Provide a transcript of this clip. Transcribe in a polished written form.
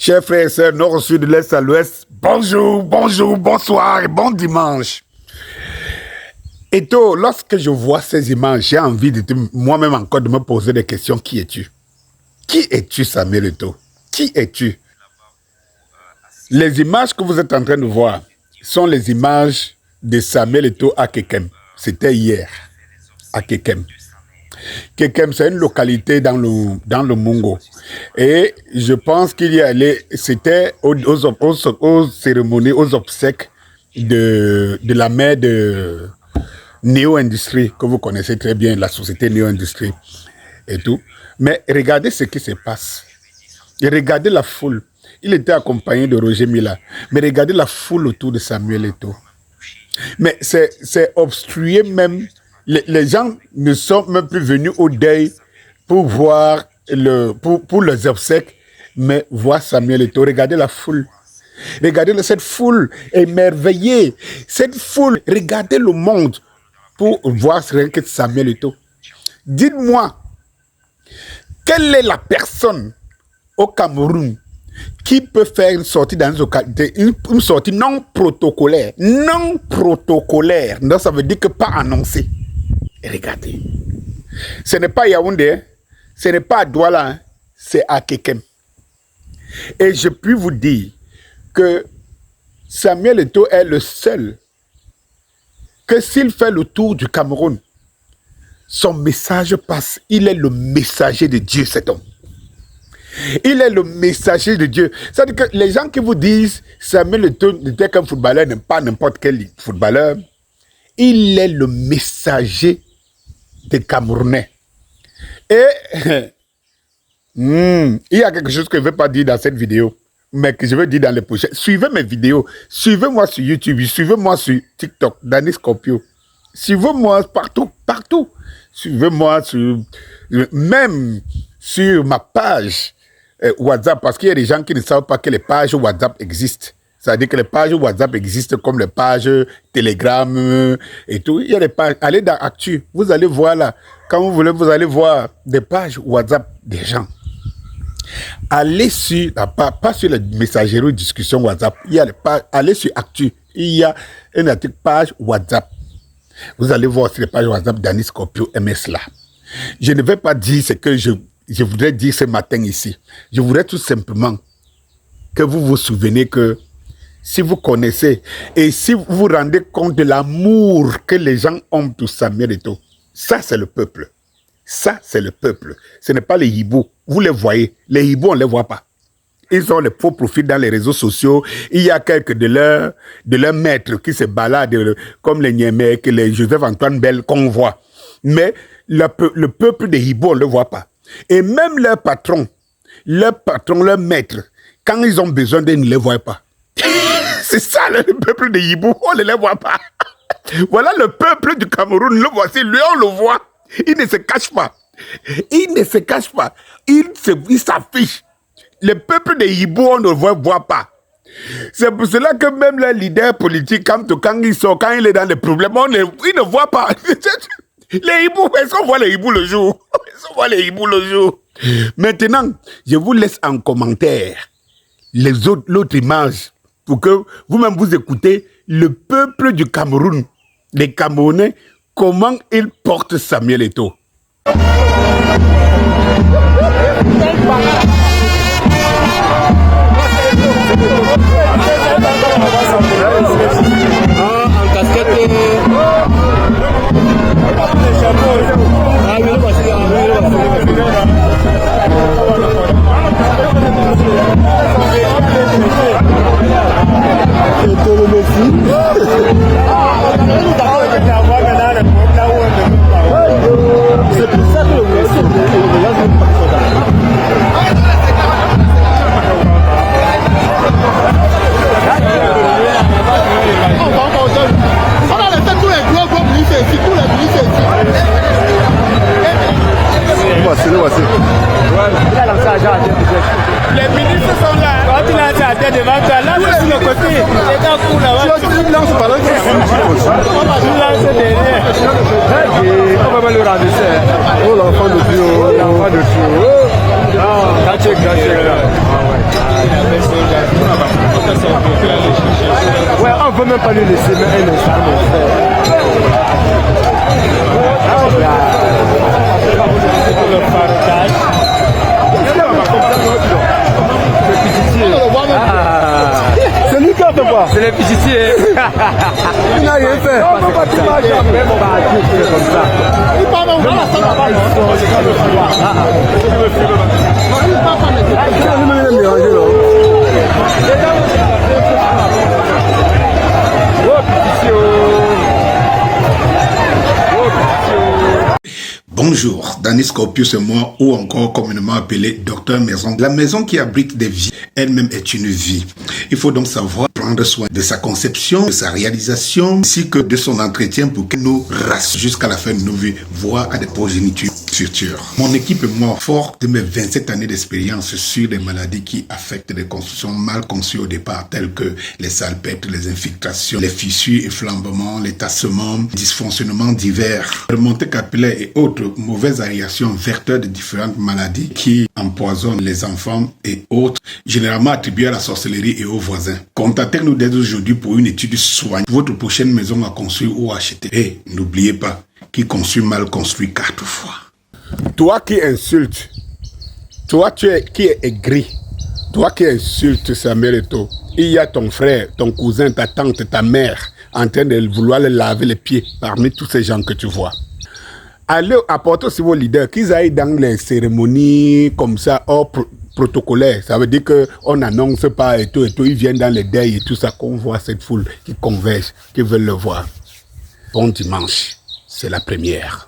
Chers frères et sœurs, nord au sud, de l'est à l'ouest, bonjour, bonjour, bonsoir et bon dimanche. Eto, lorsque je vois ces images, j'ai envie de moi-même encore de me poser des questions. Qui es-tu? Qui es-tu, Samuel Eto? Qui es-tu? Les images que vous êtes en train de voir sont les images de Samuel Eto à Kekem. C'était hier, à Kekem. Kekem, c'est une localité dans le Mungo. Et je pense qu'il y allait, c'était aux cérémonies, aux obsèques de la mère de Neo Industries, que vous connaissez très bien, la société Neo Industries et tout. Mais regardez ce qui se passe. Et regardez la foule. Il était accompagné de Roger Mila. Mais regardez la foule autour de Samuel Eto. Mais c'est obstrué même. Les gens ne sont même plus venus au deuil pour voir pour les obsèques, mais voir Samuel Eto. Regardez la foule. Regardez cette foule émerveillée. Cette foule, regardez le monde pour voir rien que Samuel Eto. Dites-moi, quelle est la personne au Cameroun qui peut faire une sortie dans une localité, une sortie non protocolaire? Non protocolaire. Donc ça veut dire que pas annoncé. Regardez, ce n'est pas Yaoundé, hein? Ce n'est pas à Douala, hein? C'est à Kekem. Et je puis vous dire que Samuel Eto est le seul que s'il fait le tour du Cameroun, son message passe. Il est le messager de Dieu, cet homme. Il est le messager de Dieu. C'est-à-dire que les gens qui vous disent Samuel Eto n'était qu'un footballeur, n'est pas n'importe quel footballeur, il est le messager des Camerounais. Et il y a quelque chose que je ne veux pas dire dans cette vidéo, mais que je veux dire dans les prochaines. Suivez mes vidéos. Suivez-moi sur YouTube. Suivez-moi sur TikTok, Danny Scorpio. Suivez-moi partout, partout. Suivez-moi même sur ma page WhatsApp, parce qu'il y a des gens qui ne savent pas que les pages WhatsApp existent. C'est-à-dire que les pages WhatsApp existent comme les pages Telegram et tout. Il y a des pages. Allez dans Actu. Vous allez voir là. Quand vous voulez, vous allez voir des pages WhatsApp des gens. Allez sur, pas sur les messageries ou discussions WhatsApp. Il y a les pages. Allez sur Actu. Il y a une page WhatsApp. Vous allez voir sur les pages WhatsApp Danny Scorpio MS là. Je ne vais pas dire ce que je voudrais dire ce matin ici. Je voudrais tout simplement que vous vous souvenez que si vous connaissez et si vous vous rendez compte de l'amour que les gens ont pour Samuel Eto, ça c'est le peuple. Ça c'est le peuple. Ce n'est pas les hiboux. Vous les voyez. Les hiboux, on ne les voit pas. Ils ont les faux profils dans les réseaux sociaux. Il y a quelques de leurs maîtres qui se baladent comme les Niémé, les Joseph-Antoine Bell qu'on voit. Mais le peuple des hiboux, on ne le voit pas. Et même leur patron, leur maître, quand ils ont besoin d'eux, ils ne les voient pas. C'est ça le peuple de Hibou, on ne les voit pas. Voilà le peuple du Cameroun, le voici, lui on le voit. Il ne se cache pas. Il ne se cache pas. Il s'affiche. Le peuple de Hibou, on ne le voit pas. C'est pour cela que même les leaders politiques, quand il est dans les problèmes, ils ne voient pas. Les hiboux, est-ce qu'on voit les hiboux le jour? Est-ce qu'on voit les hiboux le jour? Maintenant, je vous laisse en commentaire l'autre image pour que vous-même vous écoutez le peuple du Cameroun, les Camerounais, comment ils portent Samuel Eto. C'est pour ça que les ministres sont là. Quand il a été à tête devant toi, là, c'est sur le côté. Les gars courent là-bas. Tu lances par là. Tu lances derrière. On va le rendre. Oh, l'enfant de Dieu. L'enfant de Dieu. Oh, même pas lui laisser un instant, mon frère. Le partage. C'est lui qui a fait quoi? C'est les pichitiers. Il n'a rien fait. Non, pas tu m'as jamais mon bateau comme ça. Il parle même pas ça là-bas. Bonjour, Danny Scorpio, c'est moi, ou encore communément appelé Docteur Maison. La maison qui abrite des vies, elle-même est une vie. Il faut donc savoir prendre soin de sa conception, de sa réalisation, ainsi que de son entretien pour qu'elle nous rassure jusqu'à la fin de nos vies, voire à des progénitures futures. Mon équipe est moi, fort de mes 27 années d'expérience sur des maladies qui affectent des constructions mal conçues au départ, telles que les salpêtres, les infiltrations, les fissures et flambements, les tassements, dysfonctionnements divers, remontées capillaires et autres mauvaises aérations vecteurs de différentes maladies qui empoisonnent les enfants et autres, généralement attribuées à la sorcellerie et aux voisins. Contactez-nous dès aujourd'hui pour une étude soignée. Votre prochaine maison à construire ou à acheter. Et n'oubliez pas, qui construit mal construit 4 fois. Toi qui insultes, toi qui es aigri, toi qui insultes Samuel Eto'o, il y a ton frère, ton cousin, ta tante, ta mère en train de vouloir le laver les pieds parmi tous ces gens que tu vois. Allez apporter aussi vos leaders, qu'ils aillent dans les cérémonies comme ça, hors protocolaire. Ça veut dire qu'on n'annonce pas et tout, ils viennent dans les deuils et tout ça, qu'on voit cette foule qui converge, qui veulent le voir. Bon dimanche, c'est la première.